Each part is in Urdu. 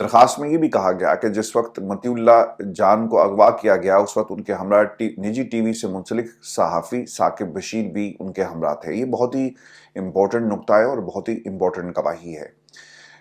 درخواست میں یہ بھی کہا گیا کہ جس وقت مطیع اللہ جان کو اغوا کیا گیا اس وقت ان کے ہمراہ نجی ٹی وی سے منسلک صحافی ثاقب بشیر بھی ان کے ہمراہ تھے۔ یہ بہت ہی امپورٹنٹ نکتہ ہے اور بہت ہی امپورٹنٹ گواہی ہے،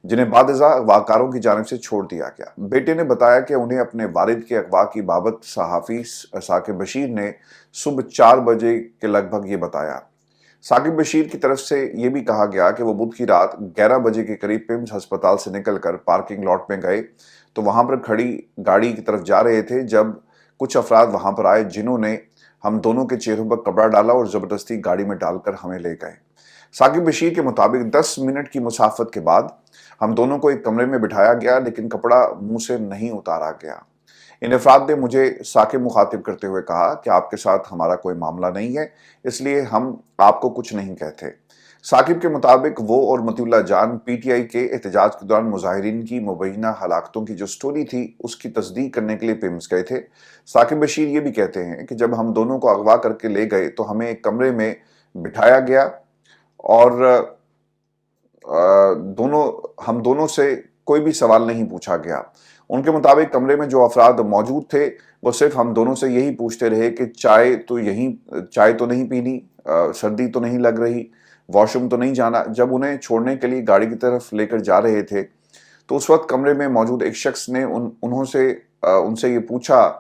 جنہیں بعد ازاں اغواکاروں کی جانب سے چھوڑ دیا گیا۔ بیٹے نے بتایا کہ انہیں اپنے والد کے اغوا کی بابت صحافی ثاقب بشیر نے صبح 4 بجے کے لگ بھگ یہ بتایا۔ ثاقب بشیر کی طرف سے یہ بھی کہا گیا کہ وہ بدھ کی رات 11 بجے کے قریب پیمز ہسپتال سے نکل کر پارکنگ لاٹ میں گئے تو وہاں پر کھڑی گاڑی کی طرف جا رہے تھے جب کچھ افراد وہاں پر آئے جنہوں نے ہم دونوں کے چہروں پر کپڑا ڈالا اور زبردستی گاڑی میں ڈال کر ہمیں لے گئے۔ ثاقب بشیر کے مطابق 10 منٹ کی مسافت کے بعد ہم دونوں کو ایک کمرے میں بٹھایا گیا لیکن کپڑا منہ سے نہیں اتارا گیا۔ ان افراد نے مجھے ثاقب مخاطب کرتے ہوئے کہا کہ آپ کے ساتھ ہمارا کوئی معاملہ نہیں ہے، اس لیے ہم آپ کو کچھ نہیں کہتے۔ ثاقب کے مطابق وہ اور مطیع اللہ جان پی ٹی آئی کے احتجاج کے دوران مظاہرین کی مبینہ ہلاکتوں کی جو سٹوری تھی اس کی تصدیق کرنے کے لیے پیمز گئے تھے۔ ثاقب بشیر یہ بھی کہتے ہیں کہ جب ہم دونوں کو اغوا کر کے لے گئے تو ہمیں ایک کمرے میں بٹھایا گیا اور ہم دونوں سے کوئی بھی سوال نہیں پوچھا گیا۔ ان کے مطابق کمرے میں جو افراد موجود تھے وہ صرف ہم دونوں سے یہی پوچھتے رہے کہ چائے تو نہیں پینی، سردی تو نہیں لگ رہی، واش روم تو نہیں جانا۔ جب انہیں چھوڑنے کے لیے گاڑی کی طرف لے کر جا رہے تھے تو اس وقت کمرے میں موجود ایک شخص نے ان سے یہ پوچھا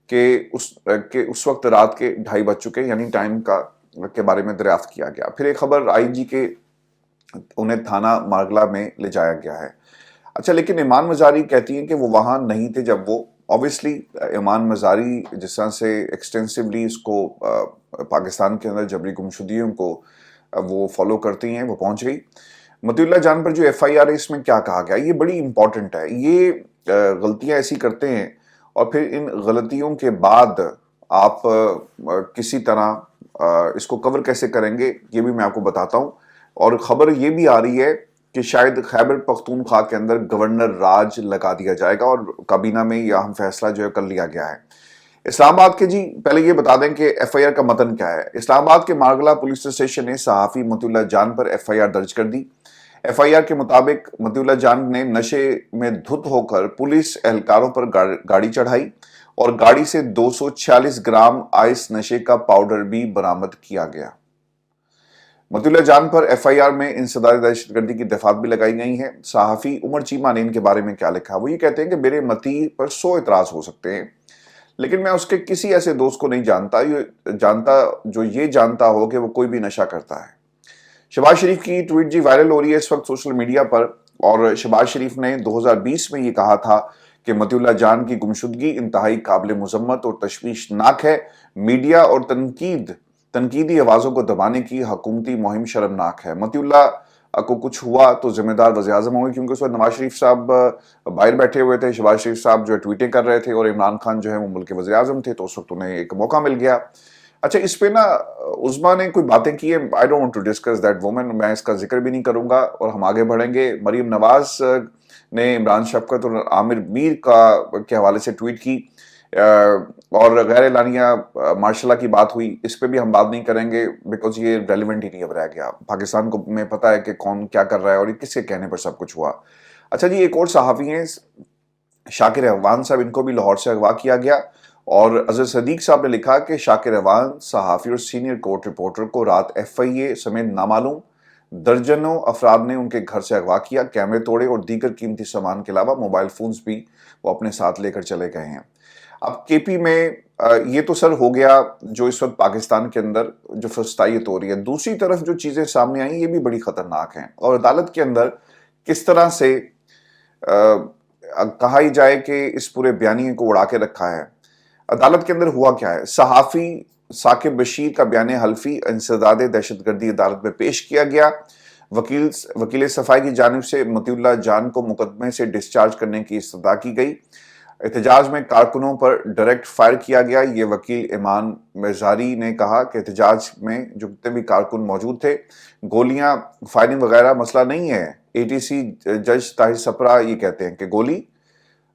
کہ اس وقت رات کے 2:30 بج چکے، یعنی ٹائم کے بارے میں دریافت کیا گیا۔ پھر ایک خبر آئی جی کہ انہیں تھانہ مارگلہ میں لے جایا گیا ہے۔ اچھا، لیکن ایمان مزاری کہتی ہیں کہ وہ وہاں نہیں تھے جب وہ obviously ایمان مزاری جس طرح سے ایکسٹینسیولی اس کو پاکستان کے اندر جبری گمشدگیوں کو وہ فالو کرتی ہیں، وہ پہنچ گئی۔ مطیع اللہ جان پر جو ایف آئی آر ہے اس میں کیا کہا گیا، یہ بڑی امپورٹنٹ ہے۔ یہ غلطیاں ایسی کرتے ہیں اور پھر ان غلطیوں کے بعد آپ کسی طرح اس کو کور کیسے کریں گے یہ بھی میں آپ کو بتاتا ہوں۔ اور خبر یہ بھی آ رہی ہے کہ شاید خیبر پختونخوا کے اندر گورنر راج لگا دیا جائے گا اور کابینہ میں یہ اہم فیصلہ جو ہے کر لیا گیا ہے۔ اسلام آباد کے پہلے یہ بتا دیں کہ ایف آئی آر کا متن کیا ہے۔ اسلام آباد کے مارگلہ پولیس اسٹیشن نے صحافی مطیع اللہ جان پر ایف آئی آر درج کر دی۔ ایف آئی آر کے مطابق مطیع اللہ جان نے نشے میں دھت ہو کر پولیس اہلکاروں پر گاڑی چڑھائی اور گاڑی سے 246 گرام آئس نشے کا پاؤڈر بھی برآمد کیا گیا۔ مطیع اللہ جان پر ایف آئی آر میں انسداد دہشت گردی کی دفعات بھی لگائی گئی ہیں۔ صحافی عمر چیمہ نے ان کے بارے میں کیا لکھا، وہ یہ کہتے ہیں کہ میرے مطیع پر 100 اعتراض ہو سکتے ہیں لیکن میں اس کے کسی ایسے دوست کو نہیں جانتا جو یہ جانتا ہو کہ وہ کوئی بھی نشہ کرتا ہے۔ شہباز شریف کی ٹویٹ جی وائرل ہو رہی ہے اس وقت سوشل میڈیا پر، اور شہباز شریف نے 2020 میں یہ کہا تھا کہ مطیع اللہ جان کی گمشدگی انتہائی قابل مذمت اور تشویشناک ہے۔ میڈیا اور تنقیدی آوازوں کو دبانے کی حکومتی مہم شرمناک ہے۔ مطیع اللہ کو کچھ ہوا تو ذمہ دار وزیر اعظم ہوں گے، کیونکہ اس وقت نواز شریف صاحب باہر بیٹھے ہوئے تھے، شہباز شریف صاحب جو ہے ٹویٹیں کر رہے تھے اور عمران خان جو ہے وہ ملک کے وزیر اعظم تھے، تو اس وقت انہیں ایک موقع مل گیا۔ اچھا، اس پہ نا عظمیٰ نے کوئی باتیں کی ہیں، I don't want to discuss that woman، میں اس کا ذکر بھی نہیں کروں گا اور ہم آگے بڑھیں گے۔ مریم نواز نے عمران شفقت اور عامر میر کے حوالے سے ٹویٹ کی اور غیر اعلانیہ مارشل لا کی بات ہوئی، اس پہ بھی ہم بات نہیں کریں گے بیکاز یہ ریلیونٹ ہی نہیں اب رہ گیا۔ پاکستان کو میں پتہ ہے کہ کون کیا کر رہا ہے اور یہ کس کے کہنے پر سب کچھ ہوا۔ اچھا جی، ایک اور صحافی ہیں شاکر احوان صاحب، ان کو بھی لاہور سے اغوا کیا گیا اور اظہر صدیق صاحب نے لکھا کہ شاکر احوان صحافی اور سینئر کورٹ رپورٹر کو رات ایف آئی اے سمیت نامعلوم درجنوں افراد نے ان کے گھر سے اغوا کیا، کیمرے توڑے اور دیگر قیمتی سامان کے علاوہ موبائل فونز بھی وہ اپنے ساتھ لے کر چلے گئے ہیں۔ اب کے پی میں یہ تو سر ہو گیا جو اس وقت پاکستان کے اندر جو فسطائیت ہو رہی ہے، دوسری طرف جو چیزیں سامنے آئیں یہ بھی بڑی خطرناک ہیں اور عدالت کے اندر کس طرح سے کہا ہی جائے کہ اس پورے بیانیے کو اڑا کے رکھا ہے۔ عدالت کے اندر ہوا کیا ہے، صحافی ثاقب بشیر کا بیان حلفی انسداد دہشت گردی عدالت میں پیش کیا گیا۔ وکیل صفائی کی جانب سے مطیع اللہ جان کو مقدمے سے ڈسچارج کرنے کی استدعا کی گئی۔ احتجاج میں کارکنوں پر ڈائریکٹ فائر کیا گیا۔ یہ وکیل ایمان مزاری نے کہا کہ احتجاج میں جو کتنے بھی کارکن موجود تھے، گولیاں فائرنگ وغیرہ مسئلہ نہیں ہے۔ اے ٹی سی جج طاہر سپرا یہ کہتے ہیں کہ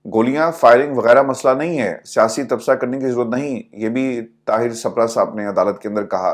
گولیاں فائرنگ وغیرہ مسئلہ نہیں ہے، سیاسی تبصرہ کرنے کی ضرورت نہیں، یہ بھی طاہر سپرا صاحب نے عدالت کے اندر کہا۔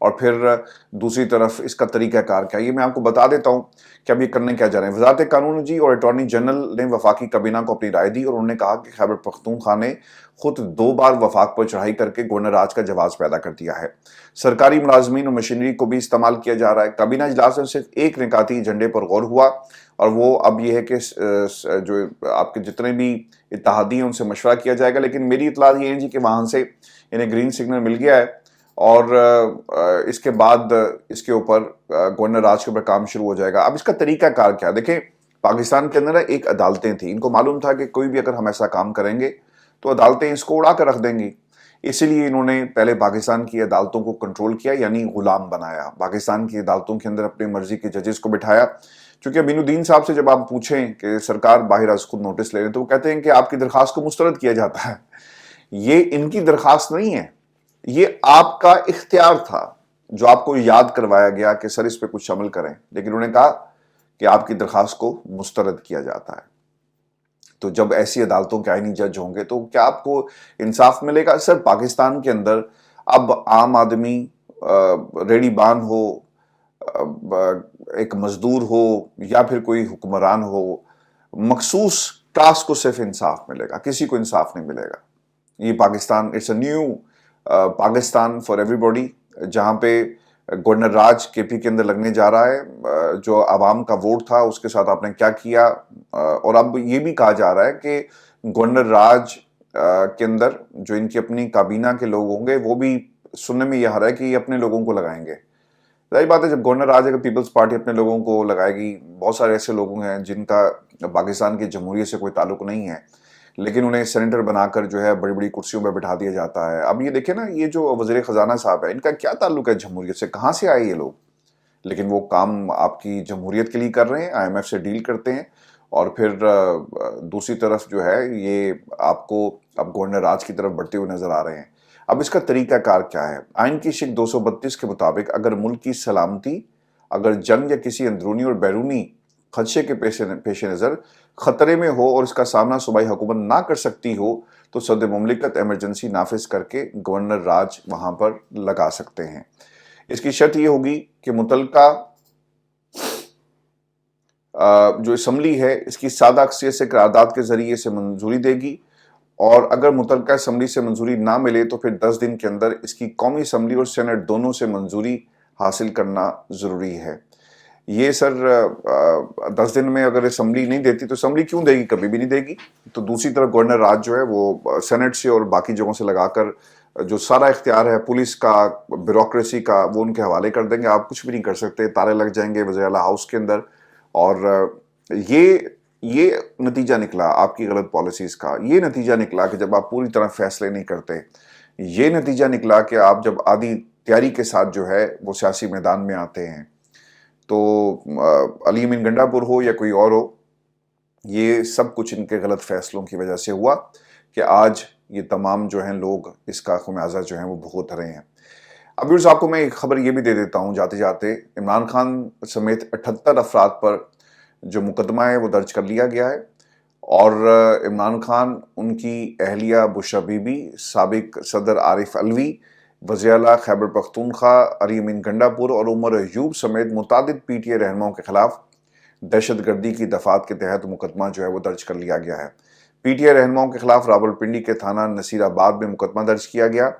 اور پھر دوسری طرف اس کا طریقہ کار کیا ہے، یہ میں آپ کو بتا دیتا ہوں کہ اب یہ کرنے کیا جا رہے ہیں۔ وزارت قانون اور اٹارنی جنرل نے وفاقی کابینہ کو اپنی رائے دی اور انہوں نے کہا کہ خیبر پختونخوا نے خود 2 بار وفاق پر چڑھائی کر کے گورنر راج کا جواز پیدا کر دیا ہے۔ سرکاری ملازمین اور مشینری کو بھی استعمال کیا جا رہا ہے۔ کابینہ اجلاس میں صرف ایک نکاتی ایجنڈے پر غور ہوا، اور وہ اب یہ ہے کہ جو آپ کے جتنے بھی اتحادی ہیں ان سے مشورہ کیا جائے گا، لیکن میری اطلاع یہ ہے جی کہ وہاں سے انہیں گرین سگنل مل گیا ہے، اور اس کے بعد اس کے اوپر گورنر راج کے اوپر کام شروع ہو جائے گا۔ اب اس کا طریقہ کار کیا؟ دیکھیں، پاکستان کے اندر ایک عدالتیں تھیں، ان کو معلوم تھا کہ کوئی بھی اگر ہم ایسا کام کریں گے تو عدالتیں اس کو اڑا کر رکھ دیں گی، اسی لیے انہوں نے پہلے پاکستان کی عدالتوں کو کنٹرول کیا، یعنی غلام بنایا۔ پاکستان کی عدالتوں کے اندر اپنی مرضی کے ججز کو بٹھایا۔ چونکہ امین الدین صاحب سے جب آپ پوچھیں کہ سرکار باہر از خود نوٹس لے لیں تو وہ کہتے ہیں کہ آپ کی درخواست کو مسترد کیا جاتا ہے۔ یہ ان کی درخواست نہیں ہے، یہ آپ کا اختیار تھا جو آپ کو یاد کروایا گیا کہ سر اس پہ کچھ عمل کریں، لیکن انہوں نے کہا کہ آپ کی درخواست کو مسترد کیا جاتا ہے۔ تو جب ایسی عدالتوں کے آئینی جج ہوں گے تو کیا آپ کو انصاف ملے گا؟ سر پاکستان کے اندر اب عام آدمی، ریڑی بان ہو، ایک مزدور ہو یا پھر کوئی حکمران ہو، مخصوص کلاس کو صرف انصاف ملے گا، کسی کو انصاف نہیں ملے گا۔ یہ Pakistan, it's a new Pakistan for everybody, جہاں پہ گورنر راج کے پی کے اندر لگنے جا رہا ہے۔ جو عوام کا ووٹ تھا اس کے ساتھ آپ نے کیا کیا، اور اب یہ بھی کہا جا رہا ہے کہ گورنر راج کے اندر جو ان کی اپنی کابینہ کے لوگ ہوں گے وہ بھی سننے میں یہ آ رہا ہے کہ یہ اپنے لوگوں کو لگائیں گے۔ ظاہر بات ہے جب گورنر راج اگر پیپلز پارٹی اپنے لوگوں کو لگائے گی، بہت سارے ایسے لوگ ہیں جن کا پاکستان کی جمہوریت سے کوئی تعلق نہیں ہے، لیکن انہیں سینیٹر بنا کر جو ہے بڑی بڑی کرسیوں پہ بٹھا دیا جاتا ہے۔ اب یہ دیکھیں نا، یہ جو وزیر خزانہ صاحب ہے، ان کا کیا تعلق ہے جمہوریت سے؟ کہاں سے آئے یہ لوگ؟ لیکن وہ کام آپ کی جمہوریت کے لیے کر رہے ہیں، آئی ایم ایف سے ڈیل کرتے ہیں، اور پھر دوسری طرف جو ہے یہ آپ کو اب گورنر راج کی طرف بڑھتے ہوئے نظر آ رہے ہیں۔ اب اس کا طریقہ کار کیا ہے؟ آئین کی شق 232 کے مطابق اگر ملک کی سلامتی، اگر جنگ یا کسی اندرونی اور بیرونی خدشے کے پیش نظر خطرے میں ہو اور اس کا سامنا صوبائی حکومت نہ کر سکتی ہو تو صدر مملکت ایمرجنسی نافذ کر کے گورنر راج وہاں پر لگا سکتے ہیں۔ اس کی شرط یہ ہوگی کہ متعلقہ جو اسمبلی ہے اس کی سادہ اکثریت سے قرارداد کے ذریعے سے منظوری دے گی، اور اگر متعلقہ اسمبلی سے منظوری نہ ملے تو پھر 10 دن کے اندر اس کی قومی اسمبلی اور سینٹ دونوں سے منظوری حاصل کرنا ضروری ہے۔ یہ سر 10 دن میں اگر اسمبلی نہیں دیتی تو اسمبلی کیوں دے گی؟ کبھی بھی نہیں دے گی۔ تو دوسری طرف گورنر راج جو ہے وہ سینٹ سے اور باقی جگہوں سے لگا کر جو سارا اختیار ہے پولیس کا، بیوروکریسی کا، وہ ان کے حوالے کر دیں گے۔ آپ کچھ بھی نہیں کر سکتے، تالے لگ جائیں گے وزیر اعلیٰ ہاؤس کے اندر۔ اور یہ نتیجہ نکلا آپ کی غلط پالیسیز کا، یہ نتیجہ نکلا کہ جب آپ پوری طرح فیصلے نہیں کرتے، یہ نتیجہ نکلا کہ آپ جب آدھی تیاری کے ساتھ جو ہے وہ سیاسی میدان میں آتے ہیں، تو علی امین گنڈا پور ہو یا کوئی اور ہو، یہ سب کچھ ان کے غلط فیصلوں کی وجہ سے ہوا کہ آج یہ تمام جو ہیں لوگ اس کا خمیازہ جو ہیں وہ بھگت رہے ہیں۔ اب ویورز آپ کو میں ایک خبر یہ بھی دے دیتا ہوں جاتے جاتے، عمران خان سمیت 78 افراد پر جو مقدمہ ہے وہ درج کر لیا گیا ہے، اور عمران خان، ان کی اہلیہ بشرا بی بی، سابق صدر عارف علوی، وزیر اعلیٰ خیبر پختونخوا علی امین گنڈا پور اور عمر ایوب سمیت متعدد پی ٹی اے رہنماؤں کے خلاف دہشت گردی کی دفعات کے تحت مقدمہ جو ہے وہ درج کر لیا گیا ہے۔ پی ٹی اے رہنماؤں کے خلاف راولپنڈی کے تھانہ نصیر آباد میں مقدمہ درج کیا گیا،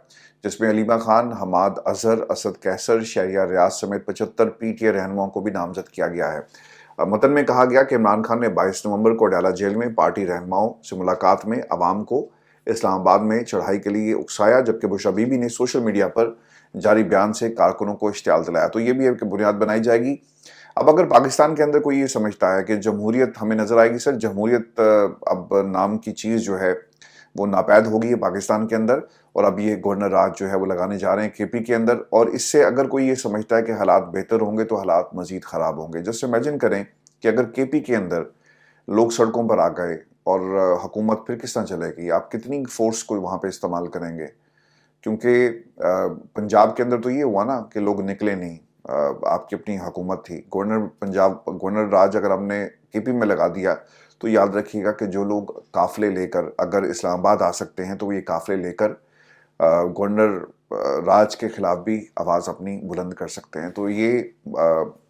جس میں علیمہ خان، حماد اظہر، اسد کیسر، شہریار ریاض سمیت 75 پی ٹی اے رہنماؤں کو بھی نامزد کیا گیا ہے۔ متن میں کہا گیا کہ عمران خان نے 22 نومبر کو اڈیالہ جیل میں پارٹی رہنماؤں سے ملاقات میں عوام کو اسلام آباد میں چڑھائی کے لیے اکسایا، جبکہ بشرا بی بی نے سوشل میڈیا پر جاری بیان سے کارکنوں کو اشتعال دلایا۔ تو یہ بھی ہے کہ بنیاد بنائی جائے گی۔ اب اگر پاکستان کے اندر کوئی یہ سمجھتا ہے کہ جمہوریت ہمیں نظر آئے گی، سر جمہوریت اب نام کی چیز جو ہے وہ ناپید ہو گئی ہے پاکستان کے اندر، اور اب یہ گورنر راج جو ہے وہ لگانے جا رہے ہیں کے پی کے اندر، اور اس سے اگر کوئی یہ سمجھتا ہے کہ حالات بہتر ہوں گے تو حالات مزید خراب ہوں گے۔ جسٹ امیجن کریں کہ اگر کے پی کے اندر لوگ سڑکوں پر آ گئے اور حکومت پھر کس طرح چلے گی؟ آپ کتنی فورس کو وہاں پہ استعمال کریں گے؟ کیونکہ پنجاب کے اندر تو یہ ہوا نا کہ لوگ نکلے نہیں، آپ کی اپنی حکومت تھی۔ گورنر راج اگر ہم نے کے پی میں لگا دیا تو یاد رکھیے گا کہ جو لوگ قافلے لے کر اگر اسلام آباد آ سکتے ہیں تو وہ یہ قافلے لے کر گورنر راج کے خلاف بھی آواز اپنی بلند کر سکتے ہیں. تو یہ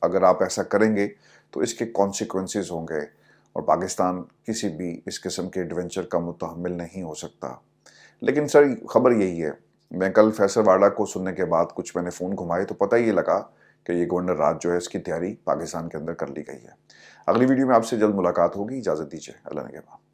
اگر آپ ایسا کریں گے تو اس کے کانسیکوینسز ہوں گے اور پاکستان کسی بھی اس قسم کے ایڈونچر کا متحمل نہیں ہو سکتا. لیکن سر خبر یہی ہے، میں کل فیصل واڑہ کو سننے کے بعد کچھ میں نے فون گھمائے تو پتہ یہ لگا کہ یہ گورنر راج جو ہے اس کی تیاری پاکستان کے اندر کر لی گئی ہے. اگلی ویڈیو میں آپ سے جلد ملاقات ہوگی. اجازت دیجیے. اللہ نگہبان.